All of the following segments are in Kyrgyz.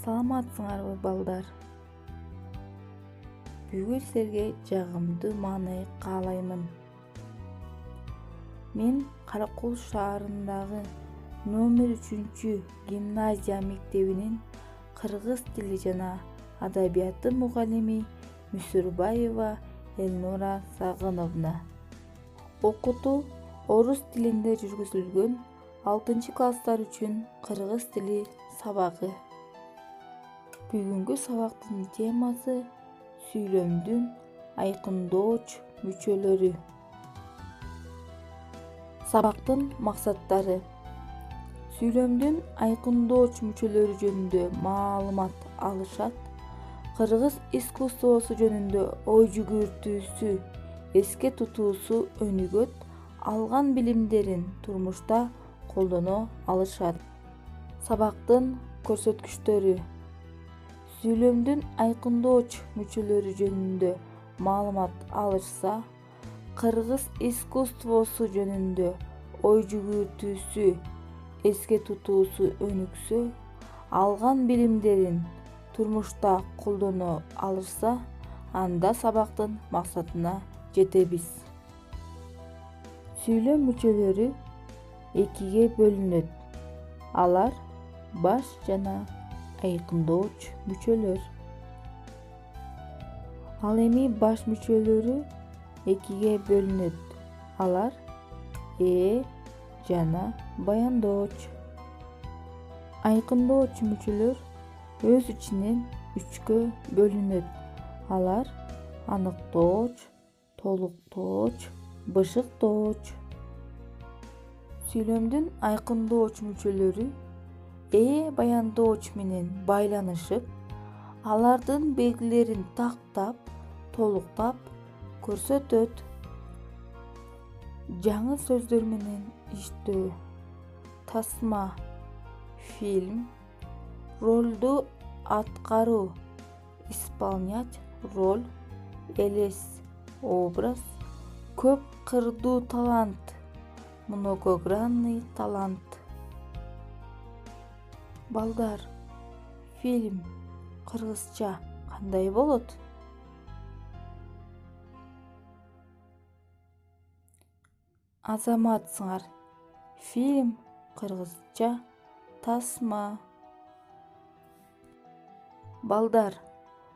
Саламатсыңарбы балдар? Бүгүн силерге жагымдуу маанай каалаймын. Мен Каракол шаарындагы номер 3 гимназия мектебинин кыргыз тили жана адабияты мугалими Мүсүрбаева Элнура Сагыновна. Окутуу орус тилинде жүргүзүлгөн 6-класстар үчүн кыргыз тили сабагы. Бүгүнкү сабактын темасы сүйлөмдүн айкындооч мүчөлөрү. Сабактын максаттары: сүйлөмдүн айкындооч мүчөлөрү жөнүндө маалымат алышат, кыргыз искусствосу жөнүндө ой жүгүртүүсү, эске тутуусу өнүгөт, алган билимдерин турмушта колдоно алышат. Сабактын көрсөткүчтөрү: сүйлөмдүн айкындооч мүчөлөрү жөнүндө маалымат алышса, кыргыз искусствосу жөнүндө ой жүгүртүүсү, эске тутуусу өнүксө, алган билимдерин турмушта колдоно алышса, анда сабактын максатына жетебиз. Сүйлөм мүчөлөрү экиге бөлүнөт. Алар баш жана айкындооч мүчөлөр. Ал эми баш мүчөлөрү экиге бөлүнөт. Алар жана баяндооч. Айкындооч мүчөлөр өз ичинен 3кө бөлүнөт. Алар аныктооч, толуктооч, бышыктооч. Сүйлөмдүн айкындооч мүчөлөрү баяндооч менен байланышып, алардын белгилерин тактап, толуктап көрсөтөт. Жаңы сөздөр менен иштөө: тасма, фильм, ролду аткаруу, исполнять роль, элес, образ, көп кырдуу талант, многогранный талант. Балдар, фильм кыргызча кандай болот? Азаматсыңар, фильм кыргызча тасма. Балдар,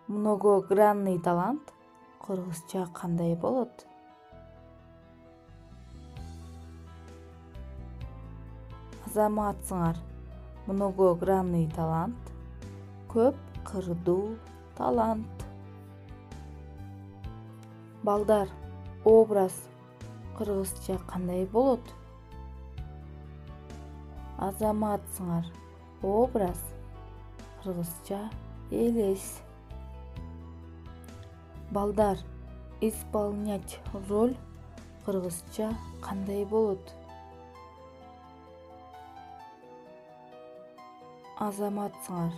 многогранный талант кыргызча кандай болот? Азаматсыңар, многогранный талант, көп кырдуу талант. Балдар, образ кыргызча кандай болот? Азаматсыңар, образ кыргызча элес. Балдар, исполнять роль кыргызча кандай болот? Азаматсыңар,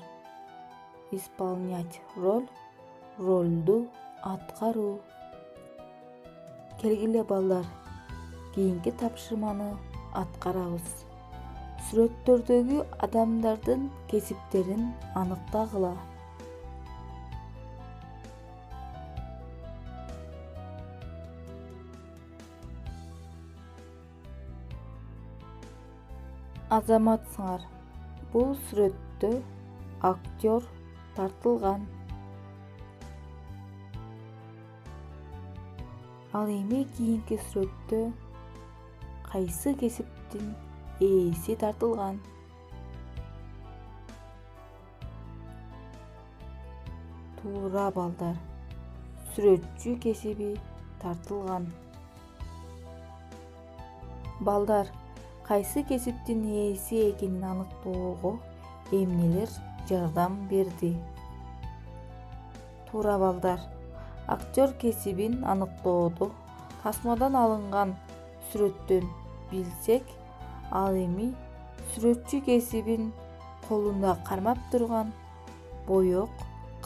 исполнять роль, ролду аткаруу. Келгиле балдар, кийинки тапшырманы аткарабыз. Сүрөттөрдөгү адамдардын кесиптерин аныктагыла. Азаматсыңар, бул сүрөттө актер тартылган. Ал эми кийинки сүрөттө кайсы кесиптин ээси тартылган? Туура балдар, сүрөтчү кесиби тартылган. Балдар, кайсы кесиптин ээси экенин аныктоого эмнелер жардам берди? Туура балдар, актер кесибин аныктоодо тасмадан алынган сүрөттөн билсек, ал эми сүрөтчү кесибин колунда кармап турган боек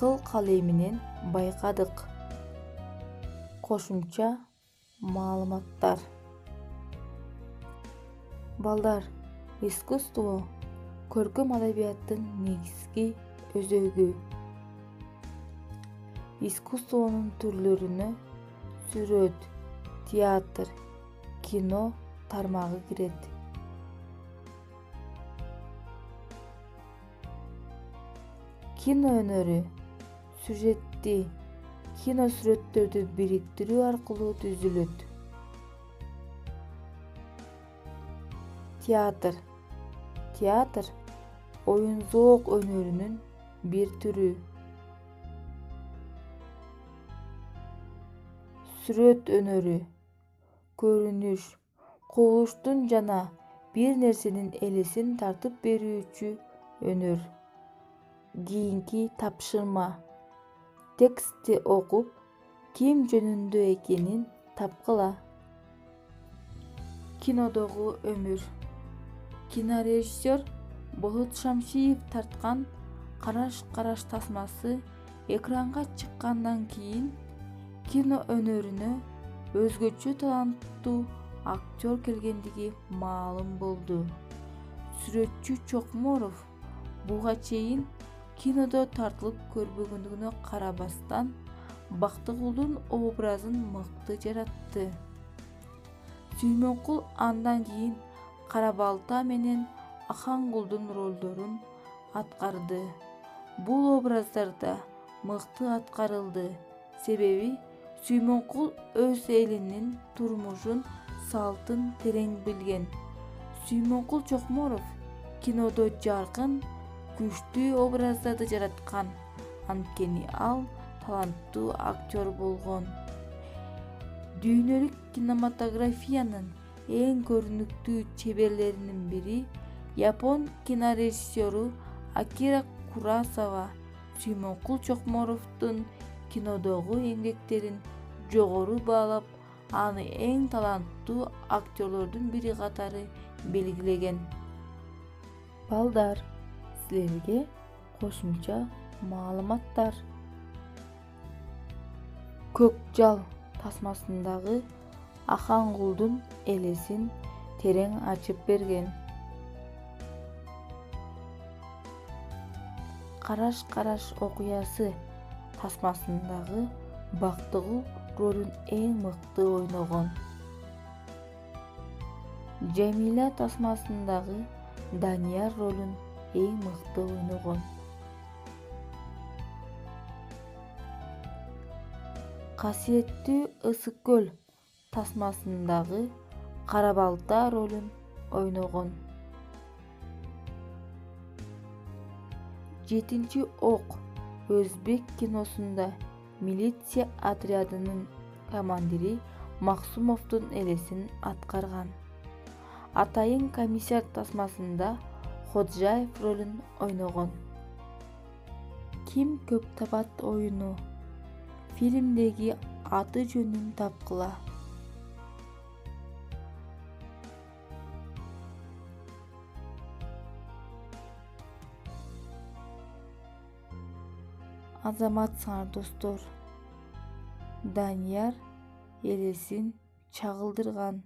кыл калеминен байкадык. Кошумча маалыматтар. Балдар, искусство көркөм адабияттын негизги өзөгү. Искусствонун түрлөрүнө сүрөт, театр, кино тармагы кирет. Кино өнөрү сюжетти киносүрөттөрдү бириктирүү аркылуу түзүлөт. Театр оюн-зоок өнөрүнүн бир түрү. Сүрөт өнөрү көрүнүш, кубулуштун жана бир нерсенин элесин тартып берүүчү өнөр. Кийинки тапшырма. Текстти окуп, ким жөнүндө экенин тапкыла. Кинодогу өмүр. Кинорежиссер Болот Шамшиев тарткан Караш тасмасы экранга чыккандан кийин кино өнөрүнө өзгөчө таланттуу актер келгендиги маалым болду. Сүрөтчү Чокморов буга чейин кинодо тартылып көрбөгөндүгүнө карабастан Бактыгулдун образын мыкты жаратты. Сүймөнкул андан кийин Кара балта менен Ахангулдун ролдорун аткарды. Бул образдарда мыкты аткарылды, себеби Сүймөнкул өз элинин турмушун, салтын терең билген. Сүймөнкул Чокморов кинодо жаркын, күчтүү образдарды жараткан, анткени ал таланттуу актер болгон. Дүйнөлүк кинематографиянын эң көрүнүктүү чеберлеринин бири Япон кинорежиссеру Акира Куросава Сүймөнкул Чокморовдун кинодогу эмгектерин жогору баалап, аны эң таланттуу актерлордун бири катары белгилеген. Балдар, силерге кошумча маалыматтар. Көк жал тасмасындагы Ахангулдун элесин терең ачып берген. Караш окуясы тасмасындагы Бактыгул ролун эң мыкты ойногон. Жамиля тасмасындагы Данияр ролун эң мыкты ойногон. Касиеттүү ысык көл тасмасындагы Кара балта ролун ойногон. Жетинчи ок өзбек киносунда милиция отрядынын командири Максумовдун элесин аткарган. Атайын комиссар тасмасында Ходжаев ролун ойногон. Ким көп табат оюну фильмдеги аты жөнүн тапкыла. Азаматсыңар достор. Данияр элесин чагылдырган.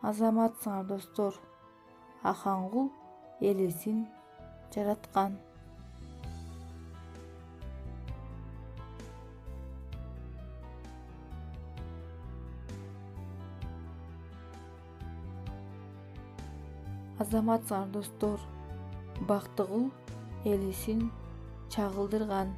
Азаматсыңар достор. Ахангул элесин жараткан. Азаматсыңар достор. Бактыгул элесин чагылдырган.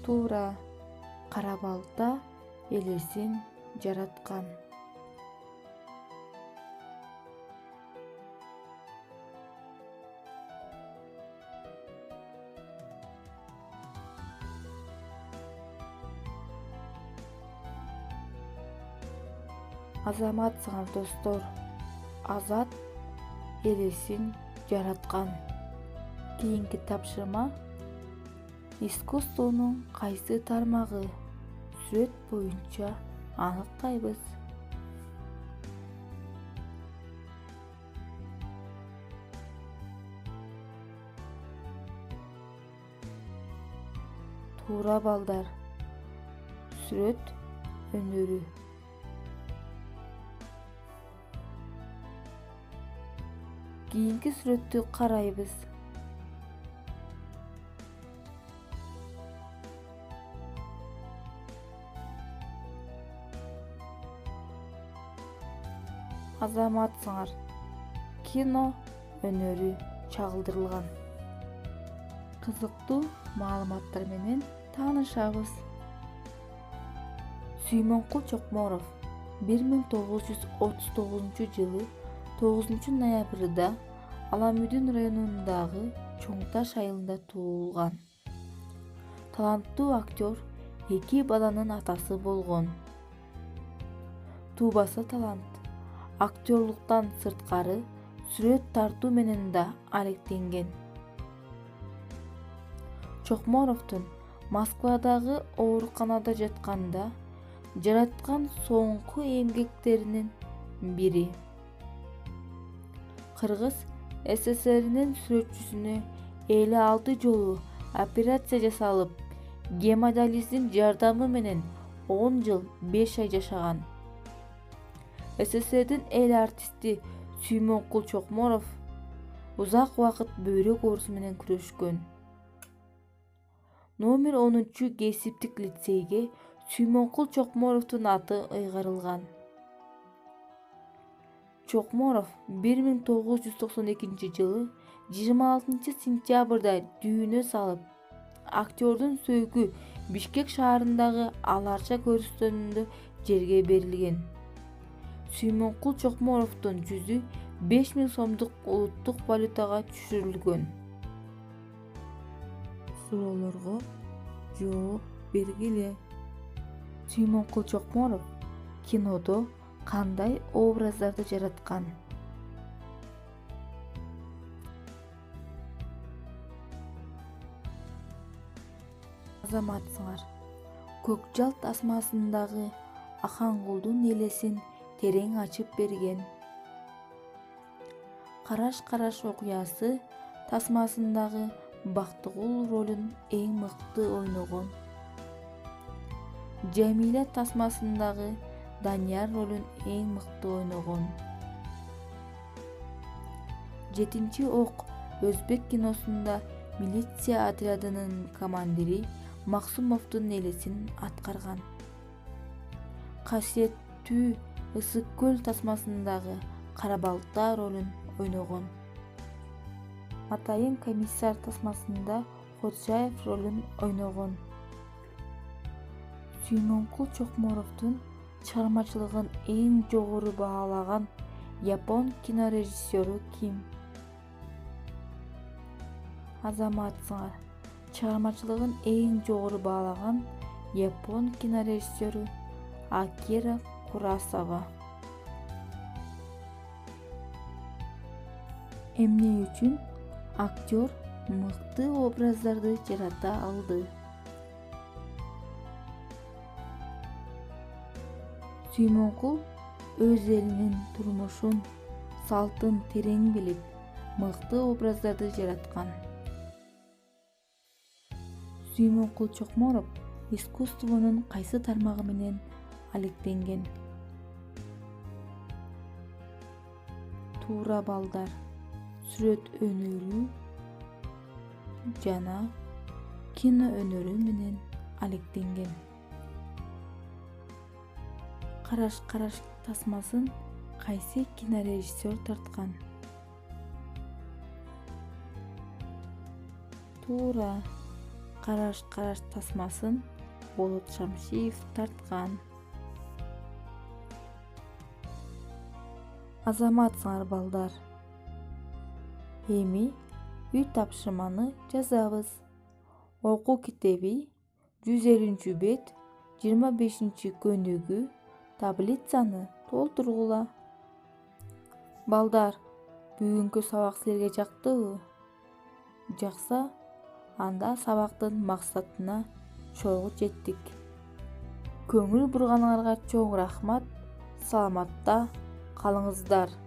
Туура, Кара балта элесин жараткан. Азаматсыңар достор. Азат элесин жараткан. Кийинки тапшырма: искусствонун кайсы тармагы? Сүрөт боюнча аныктайбыз. Туура балдар. Сүрөт өнөрү. Кийинки сүрөттү карайбыз. Азаматсыңар. Кино өнөрү чагылдырылган. Кызыктуу маалыматтар менен таанышабыз. Сүймөнкул Чокморов 1939 жылы 9 ноябрда Аламүдүн районундагы Чоң Таш айылында туулган. Таланттуу актер, 2 баланын атасы болгон. Туубасы талант. Актерлуктан сырткары сүрөт тартуу менен да алектенген. Чокморовдун Москвадагы ооруканада жатканда жараткан соңку эмгектеринин бири. Кыргыз СССРинин сүрөтчүсүнө 56 жолу операция жасалып, гемодиализдин жардамы менен 10 жыл 5 ай жашаган. СССРдин эл артисти Сүймөнкул Чокморов узак убакыт бөйрөк оорусу менен күрөшкөн. Номер 10 кесиптик лицейге Сүймөнкул Чокморовдун аты ыйгарылган. Чокморов 1992 жылы 26 сентябрда дүйнө салып, актердун сөөгү Бишкек шаарындагы Аларча көрүстөнүндө жерге берилген. Сүймөнкул Чокморовдун жүзү 5000 сомдук улуттук валютага түшүрүлгөн. Суроолорго жооп бергиле. Сүймөнкул Чокморов кинодо кандай образдарды жараткан? Азаматсыңар. Көкжал тасмасындагы Ахангулдун элесин терең ачып берген. Караш-караш окуясы тасмасындагы Бактыгул ролун эң мыкты ойногон. Жамиля тасмасындагы Данияр ролун эң мыкты ойногон. 7 ок өзбек киносунда милиция отрядынын командири Максумовдун элесин аткарган. Касиеттүү Ысык көл тасмасындагы Карабалта ролун ойногон. Атайын комиссар тасмасында Ходжаев ролун ойногон. Сүймөнкул Чокморовдун чыгармачылыгын эң жогору баалаган япон кинорежиссеру ким? Азаматсыңар. Чыгармачылыгын эң жогору баалаган япон кинорежиссеру Акира Курасава. Эмне үчүн актер мыкты образдарды жарата алды? Сүймөнкул өз элинин турмушун, салтын терең билип, мыкты образдарды жараткан. Сүймөнкул Чокморов искусствонун кайсы тармагы менен алектенген? Туура балдар. Сүрөт өнөрү жана кино өнөрү менен алектенген. Караш-караш тасмасын кайсы кинорежиссер тарткан? Туура. Караш-караш тасмасын Болот Шамшиев тарткан. Азаматсыңар балдар. Эми үй тапшырманы жазабыз. Окуу китеби 150 бет, 25 көнүгүү, таблицаны толтургула. Балдар, бүгүнкү сабак силерге жактыбы? Жакса, анда сабактын максатына чогуу жеттик. Көңүл бурганыңарга чоң рахмат. Саламатта калыңыздар.